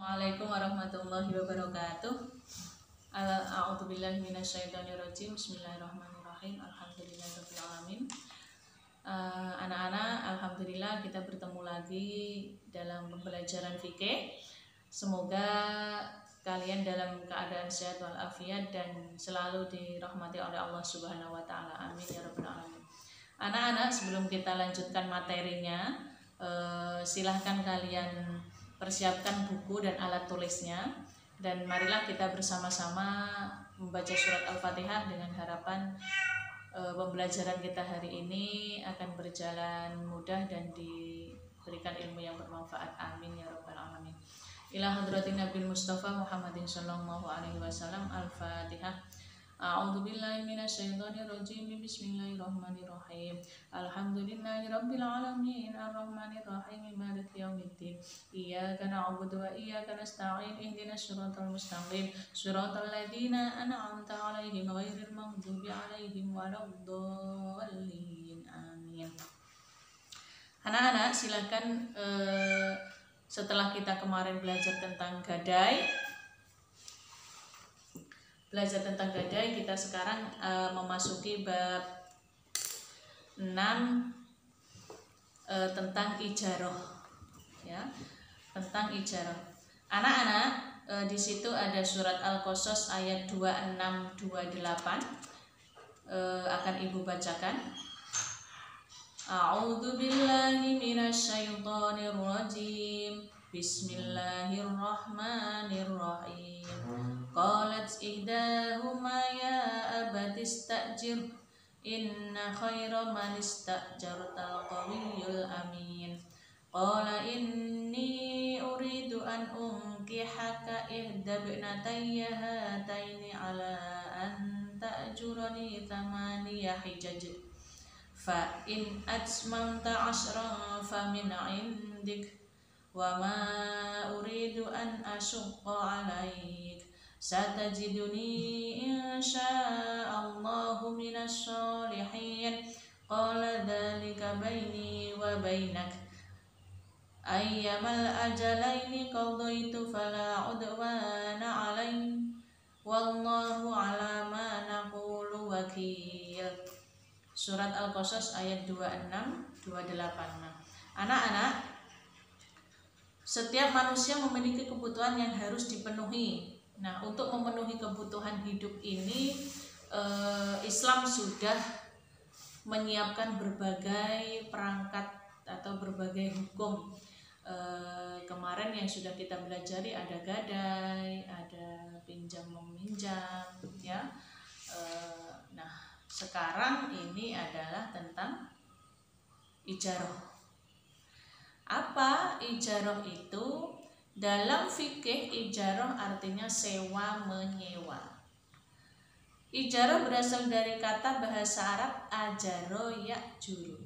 Assalamualaikum warahmatullahi wabarakatuh. A'udzubillahi minasyaitonirrajim. Bismillahirrahmanirrahim. Alhamdulillahirabbil alamin. Anak-anak, alhamdulillah kita bertemu lagi dalam pembelajaran fikih. Semoga kalian dalam keadaan sehat walafiat dan selalu dirahmati oleh Allah Subhanahu wa taala. Amin ya rabbal alamin. Anak-anak, sebelum kita lanjutkan materinya, silahkan kalian persiapkan buku dan alat tulisnya, dan marilah kita bersama-sama membaca surat Al-Fatihah dengan harapan pembelajaran kita hari ini akan berjalan mudah dan diberikan ilmu yang bermanfaat. Amin ya rabbal alamin. Ila hadratin Nabi Mustafa Muhammadin sallallahu alaihi wasallam. Al-Fatihah. A'udzubillahi minasyaitonirrajim. Bismillahirrahmanirrahim. Alhamdulillahirabbil alamin arrahmanirrahim maliki yaumiddin. Iyyaka na'budu wa iyyaka nasta'in. Ihdinas siratal mustaqim. Siratal ladzina an'amta 'alaihim ghairil maghdubi 'alaihim waladdallin. Amin. Anak-anak, silakan setelah kita kemarin belajar tentang gadai, kita sekarang memasuki bab 6 tentang ijarah, ya, tentang ijarah. Anak-anak, di situ ada surat Al-Qasas ayat 26-28, akan ibu bacakan. A'udzubillahi minasyaitonirrajim. Bismillahirrahmanirrahim. Qalat ihdahuma ya abati istajir inna khaira man istajartal qawiyyul amin. Qala inni uridu an unkihaka ihdabnatayya hataini ala an ta'jurani thamaniya hijaj fa in atmamta 'ashran fa min 'indik wa ma uridu an asyqa 'alaik satajiduni insya'allahu minas sholihin. Qala dzalika baini wa bainak ayyamal ajalaini qadaitu fala udwana 'alai wallahu 'ala ma naqulu wakil. Surat Al-Qasas ayat 26-28. Anak-anak, setiap manusia memiliki kebutuhan yang harus dipenuhi. Nah, untuk memenuhi kebutuhan hidup ini, Islam sudah menyiapkan berbagai perangkat atau berbagai hukum. Kemarin yang sudah kita pelajari ada gadai, ada pinjam meminjam, ya. Nah, sekarang ini adalah tentang ijarah. Apa ijarah itu? Dalam fikih, ijarah artinya sewa menyewa. Ijarah berasal dari kata bahasa Arab ajaro ya'juru,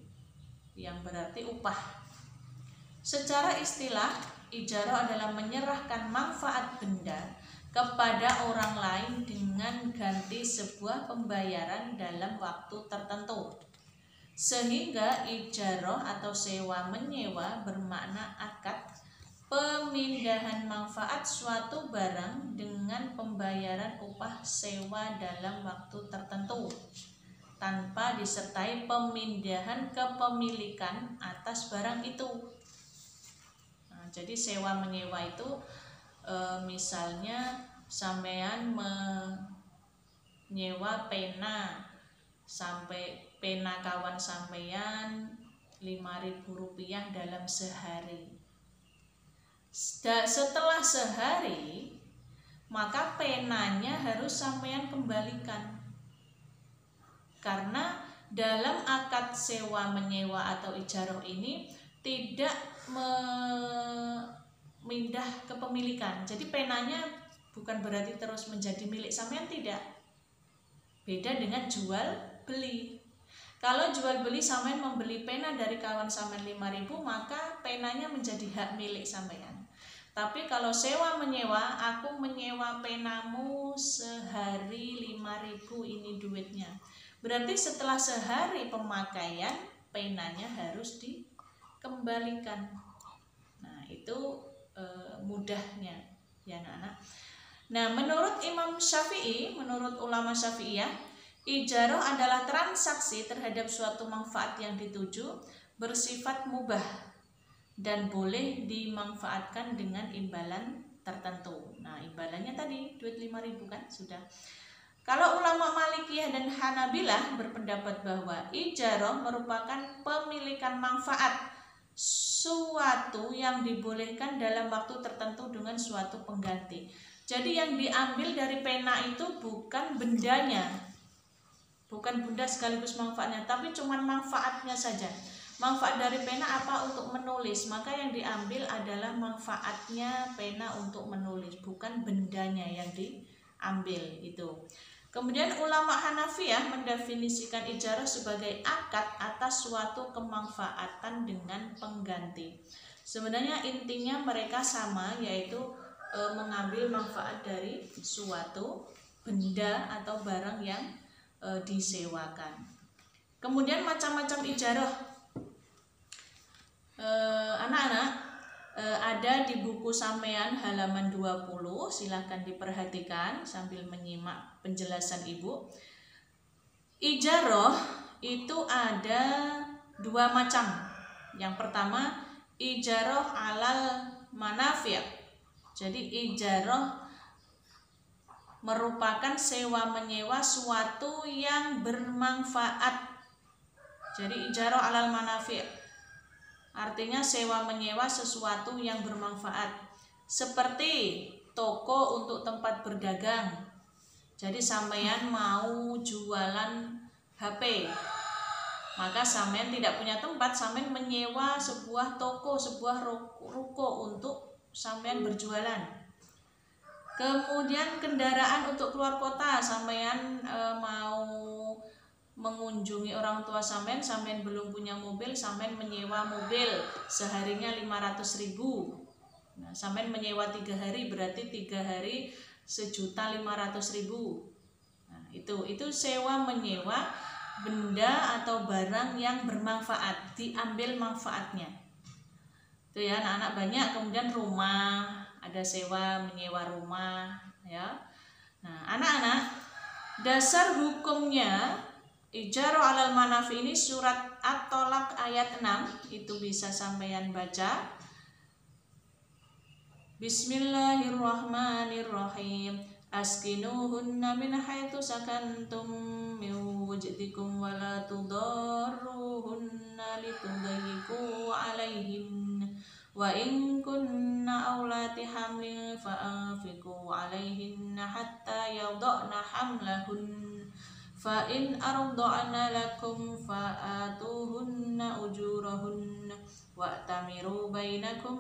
yang berarti upah. Secara istilah, ijarah adalah menyerahkan manfaat benda kepada orang lain dengan ganti sebuah pembayaran dalam waktu tertentu. Sehingga ijarah atau sewa menyewa bermakna akad pemindahan manfaat suatu barang dengan pembayaran upah sewa dalam waktu tertentu tanpa disertai pemindahan kepemilikan atas barang itu. Nah, jadi sewa menyewa itu misalnya sampean menyewa pena sampai pena kawan sampean Rp5.000 dalam sehari. Setelah sehari, maka penanya harus sampean kembalikan. Karena dalam akad sewa menyewa atau ijarah ini tidak memindah kepemilikan. Jadi penanya bukan berarti terus menjadi milik sampean, tidak. Beda dengan jual beli. Kalau jual beli sampean membeli pena dari kawan sampean 5.000, maka penanya menjadi hak milik sampean. Tapi kalau sewa menyewa, aku menyewa penamu sehari 5.000, ini duitnya. Berarti setelah sehari pemakaian, penanya harus dikembalikan. Nah, itu mudahnya. ya anak-anak. Nah, menurut Imam Syafi'i, menurut ulama Syafi'iyah, ijarah adalah transaksi terhadap suatu manfaat yang dituju bersifat mubah dan boleh dimanfaatkan dengan imbalan tertentu. Nah, imbalannya tadi duit 5.000 kan sudah. Kalau ulama Malikiyah dan Hanabilah berpendapat bahwa ijarah merupakan pemilikan manfaat suatu yang dibolehkan dalam waktu tertentu dengan suatu pengganti. Jadi yang diambil dari pena itu bukan bendanya, bukan benda sekaligus manfaatnya, tapi cuma manfaatnya saja. Manfaat dari pena apa? Untuk menulis. Maka yang diambil adalah manfaatnya pena untuk menulis, bukan bendanya yang diambil itu. Kemudian ulama Hanafiyah mendefinisikan ijarah sebagai akad atas suatu kemanfaatan dengan pengganti. Sebenarnya intinya mereka sama, yaitu mengambil manfaat dari suatu benda atau barang yang disewakan. Kemudian macam-macam ijarah, anak-anak, ada di buku Sampean halaman 20. Silahkan diperhatikan sambil menyimak penjelasan ibu. Ijarah itu ada dua macam. Yang pertama ijarah alal manafi'. Jadi ijarah merupakan sewa menyewa suatu yang bermanfaat. Jadi ijarah alal manafi' artinya sewa menyewa sesuatu yang bermanfaat. Seperti toko untuk tempat berdagang. Jadi sampean mau jualan HP, maka sampean tidak punya tempat, sampean menyewa sebuah toko, sebuah ruko untuk sampean berjualan. Kemudian kendaraan untuk keluar kota, sampean mau mengunjungi orang tua sampean belum punya mobil, sampean menyewa mobil seharinya 500.000. Nah, sampean menyewa 3 hari, berarti 3 hari 1.500.000. Nah, itu sewa menyewa benda atau barang yang bermanfaat, diambil manfaatnya. Itu ya anak-anak, banyak. Kemudian rumah, ada sewa menyewa rumah ya. Nah, anak-anak, dasar hukumnya ijarah alal manafi ini surat At-Tolak ayat 6, itu bisa sampean baca. Bismillahirrahmanirrahim. Askinuhunna min haitsu sakantum min wujdikum wa la tudarruhunna litudayyiqu 'alaihin. Wa in kunna awlati hamlin fa'anfiqu 'alaihinna hatta yada'na hamlahun. Fa in arda'na lakum fa'atuhunna ujurahunna wa'tamiru bainakum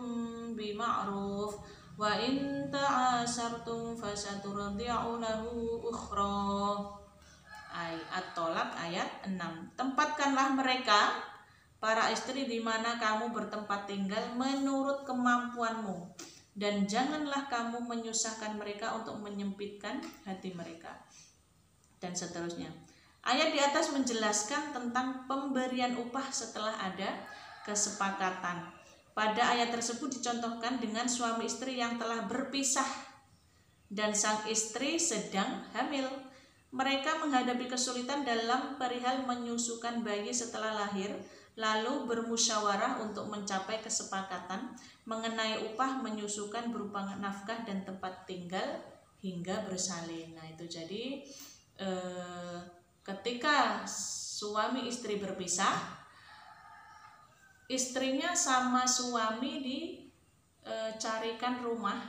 bima'ruf. Wa in ta'asartum fasaturdi'u lahu ukhra. At-Tolak ayat 6. Tempatkanlah mereka para istri di mana kamu bertempat tinggal menurut kemampuanmu, dan janganlah kamu menyusahkan mereka untuk menyempitkan hati mereka, dan seterusnya. Ayat di atas menjelaskan tentang pemberian upah setelah ada kesepakatan. Pada ayat tersebut dicontohkan dengan suami istri yang telah berpisah dan sang istri sedang hamil. Mereka menghadapi kesulitan dalam perihal menyusukan bayi setelah lahir, lalu bermusyawarah untuk mencapai kesepakatan mengenai upah menyusukan berupa nafkah dan tempat tinggal hingga bersalin. Nah, itu jadi ketika suami istri berpisah, istrinya sama suami dicarikan rumah,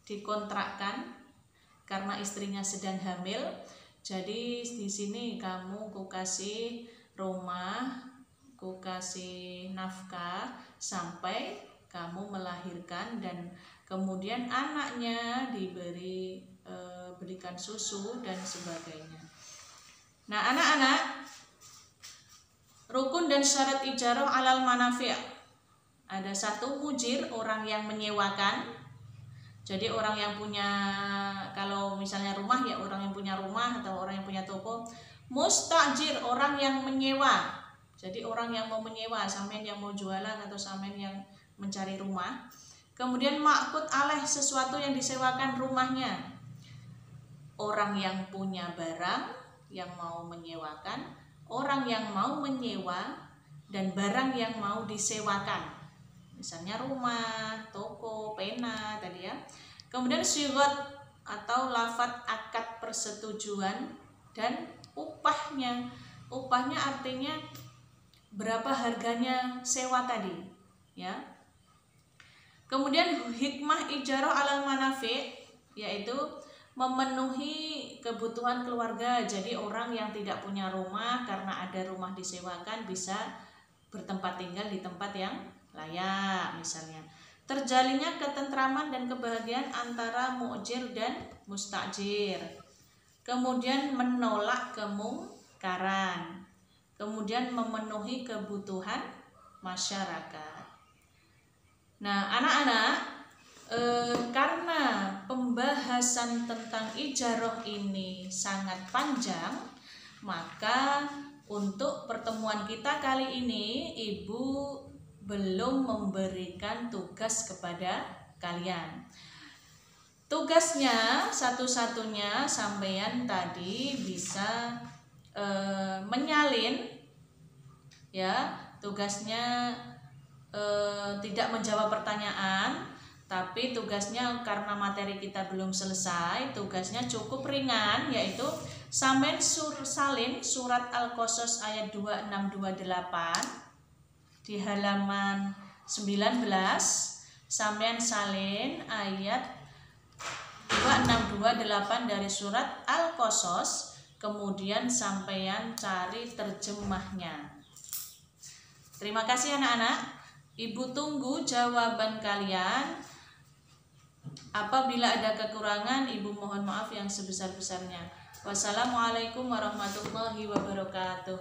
dikontrakkan karena istrinya sedang hamil. Jadi di sini kamu ku kasih rumah, ku kasih nafkah sampai kamu melahirkan, dan kemudian anaknya berikan susu dan sebagainya. Nah, anak-anak, rukun dan syarat ijarah alal manafi'. Ada satu, mujir, orang yang menyewakan. Jadi orang yang punya, kalau misalnya rumah ya orang yang punya rumah atau orang yang punya toko. Mustajir, orang yang menyewa. Jadi orang yang mau menyewa, sampean yang mau jualan atau sampean yang mencari rumah. Kemudian ma'qud alaih, sesuatu yang disewakan rumahnya. Orang yang punya barang yang mau menyewakan, orang yang mau menyewa, dan barang yang mau disewakan. Misalnya rumah, toko, pena tadi ya. Kemudian syigot atau lafadz akad persetujuan dan upahnya. Upahnya artinya berapa harganya sewa tadi, ya. Kemudian hikmah ijarah alal manafi, yaitu memenuhi kebutuhan keluarga. Jadi orang yang tidak punya rumah karena ada rumah disewakan bisa bertempat tinggal di tempat yang layak misalnya. Terjalinnya ketentraman dan kebahagiaan antara mu'jir dan mustajir. Kemudian menolak kemungkaran. Kemudian memenuhi kebutuhan masyarakat. Nah, anak-anak, karena pembahasan tentang ijarah ini sangat panjang, maka untuk pertemuan kita kali ini Ibu belum memberikan tugas kepada kalian. Tugasnya satu-satunya sampean tadi bisa menyalin, ya. Tugasnya tidak menjawab pertanyaan, tapi tugasnya karena materi kita belum selesai, tugasnya cukup ringan, yaitu sampean salin surat Al-Qasas ayat 2628 di halaman 19, sampean salin ayat 2628 dari surat Al-Qasas, kemudian sampean cari terjemahnya. Terima kasih anak-anak. Ibu tunggu jawaban kalian. Apabila ada kekurangan, Ibu mohon maaf yang sebesar-besarnya. Wassalamualaikum warahmatullahi wabarakatuh.